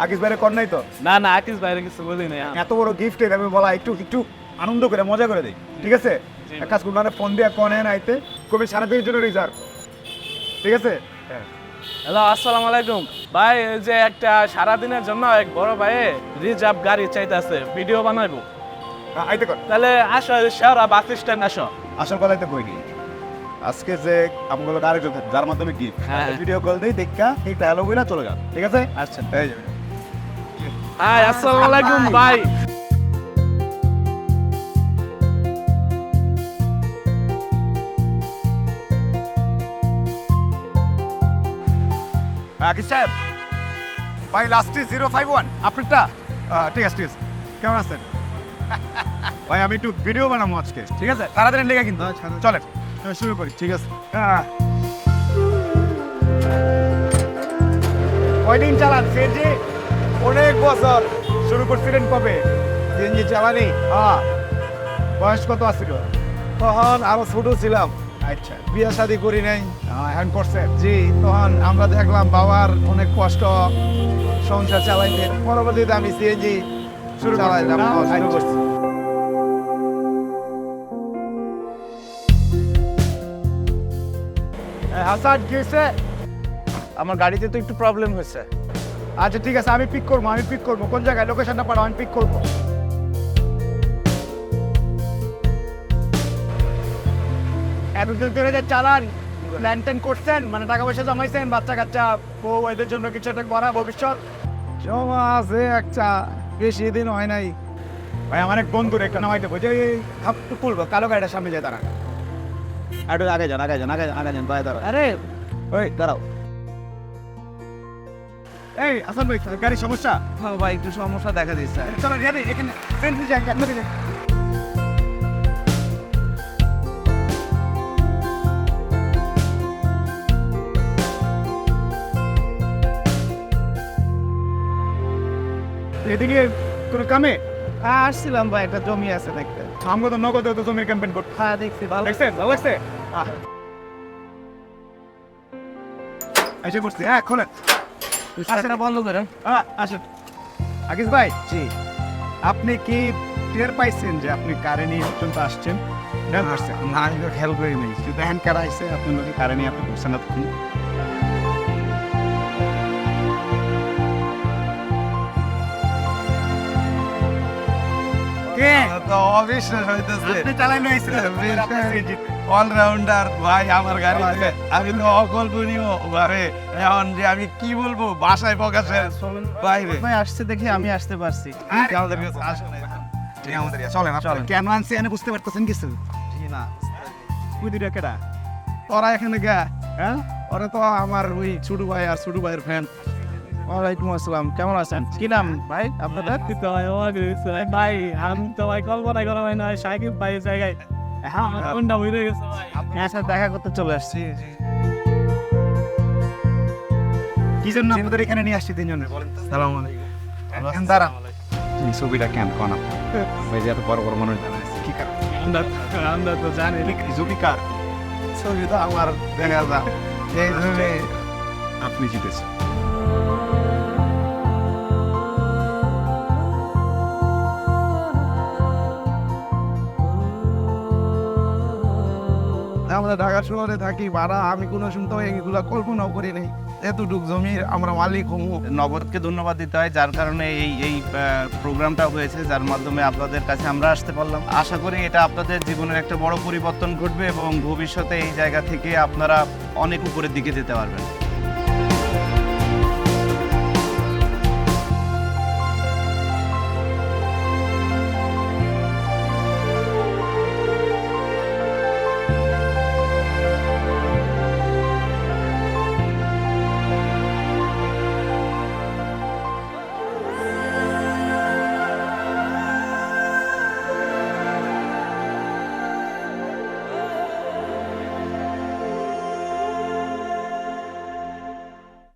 আকিস বাইরে কর নাই তো? না না আকিস বাইরে কিছু বলি নাই। এত বড় গিফট আমি বলা একটু একটু আনন্দ করে মজা করে দিই, ঠিক আছে? এক কাজ করুন, ফোন দিয়ে কনেন আইতে কবি সারাদিনের জন্য রিজার্ভ, ঠিক আছে? হ্যাঁ। হ্যালো আসসালামু আলাইকুম ভাই, ওই যে একটা সারাদিনের জন্য এক বড় ভাই রিজার্ভ গাড়ি চাইতেছে, ভিডিও বানাইবো। আইতে কর। তাহলে আসো শেওড়া বাস স্ট্যান্ড আসো। আসল কথাই তো কইনি, আজকে যে আমগুলো আরেকজন থাকবে যার মাধ্যমে গিফট হ্যাঁ। ভিডিও কল দিই দেখা এই ডায়লগ গুলা চলে যান, ঠিক আছে? আচ্ছা এই যে হাই আসসালামু আলাইকুম ভাই। আকিস সাহেব, ভাই লাস্টে 051 আপনারটা? ঠিক আছে ঠিক আছে, কেমন আছেন? ভাই আমি একটু ভিডিও বানাবো আজকে, ঠিক আছে? তাড়াতাড়ি লেগে কিন্তু চলেন শুরু করি, ঠিক আছে? কয়দিন চালান সিএনজি? অনেক বছর। শুরু করছিলেন কবে সিএনজি চালানি? বয়স কত আছিল তখন? আরো ছোট ছিলাম। আচ্ছা, বিয়ে শাদী করি নাই এখন করছেন? জি, তখন আমরা দেখলাম বাবার অনেক কষ্ট সংসার চালাইতে, পরবর্তীতে আমি সিএনজি শুরু চালাইলাম, শুরু করছি। হাসান কি হয়েছে? আমার গাড়িতে তো একটু প্রবলেম হয়েছে। আচ্ছা ঠিক আছে, আমি পিক করবো, কোন জায়গায় লোকেশনটা পাঠাও, আমি পিক করবো। এতদিন ধরে যে চালান প্ল্যান ট্যান করছেন, মানে টাকা পয়সা জমাইছেন, বাচ্চা কাচ্চা বউ এদের জন্য কিছু একটা করা ভবিষ্যৎ? জমা আছে একটা, বেশি দিন হয় নাই। ভাই আমার এক বন্ধুর একটা নামাইতে বলছে, একটু খুলবো, কালো গাড়িটার সামনে যায়, তারা একটু আগে যান আগে যান আগে আগে যান, ভাই দাঁড়া। আরে ওই দাঁড়াও। এই আসান ভাই, গাড়ির সমস্যা? হ্যাঁ ভাই একটু সমস্যা দেখা দিচ্ছে। চলো রেডি, এখানে ফ্রেন্ডলি যাই, ক্যাডমেটে যাই। এদিকে কোনো কামে? হ্যাঁ আসছিলাম ভাই, একটা জমি আছে দেখতে। আমগো তো নগদ তো জমির ক্যাম্পেইন করতে। হ্যাঁ দেখছি, ভালো দেখছেন? ভালো লাগছে? এসে করছি, হ্যাঁ খোলেন। সেটা বন্ধ করেন। আসেন। আকিস ভাই, জি, আপনি কি টের পাইছেন যে আপনি কারে নিয়ে পর্যন্ত আসছেন? না আমি তো খেয়াল করি নাই। শুধু হ্যান্ড কারা আইসে আপনি লোকে কারে নিয়ে আপনি করছেন না তখন? কে? তো অবিশ্বাস হইতেছে। আপনি চালাইলে আইছিলেন? অলরাউন্ডার ভাই আমার গাড়িতে, আমি তো অকল্পনীয় ভাবে এখন যে আমি কি বলবো বাসায় প্রকাশের বাইরে। ভাই আসছে দেখি আমি আসতে পারছি। আমাদের কাছে আসে নাই। ঠিক আমাদের চলেন, চলেন। কেন আনছি এনে বুঝতে পারতেছেন কিছু? জি না। ওই দুইটা কেডা? তোরা এখানে গা, হ্যাঁ? ওরা তো আমার ওই ছোট ভাই আর ছোট ভাইয়ের ফ্যান। ওয়ালাইকুম আসসালাম, কেমন আছেন? কি নাম ভাই আপনাদের? ভাই আমি তো ভাই কল্পনা করা হয় না, সাকিব ভাই জায়গায় কোনটা হয়ে গেছে ভাই, আপনার সাথে দেখা করতে চলে আসছি। কি জন্য আমাদের এখানে নিয়ে আসছি তিনজনে বলেন তো? সালাম আলাইকুম। এখন দাঁড়ান। এই ছবিটা কেন কোন ভাই যে এত বড় বড় মানুষ জানাইছে কি কার? আমরা তো জানি জমি কার? ছবি তো আমার দেখা যা এই জন্য আপনি জিতেছেন। আমরা ঢাকা শহরে থাকি ভাড়া, আমি কোনো শুনতে এগুলা কল্পনাও করি নাই এতটুক জমির আমরা মালিক হবো। নগদকে ধন্যবাদ দিতে হয়, যার কারণে এই প্রোগ্রামটা হয়েছে, যার মাধ্যমে আপনাদের কাছে আমরা আসতে পারলাম। আশা করি এটা আপনাদের জীবনের একটা বড় পরিবর্তন ঘটবে এবং ভবিষ্যতে এই জায়গা থেকে আপনারা অনেক উপরের দিকে যেতে পারবেন।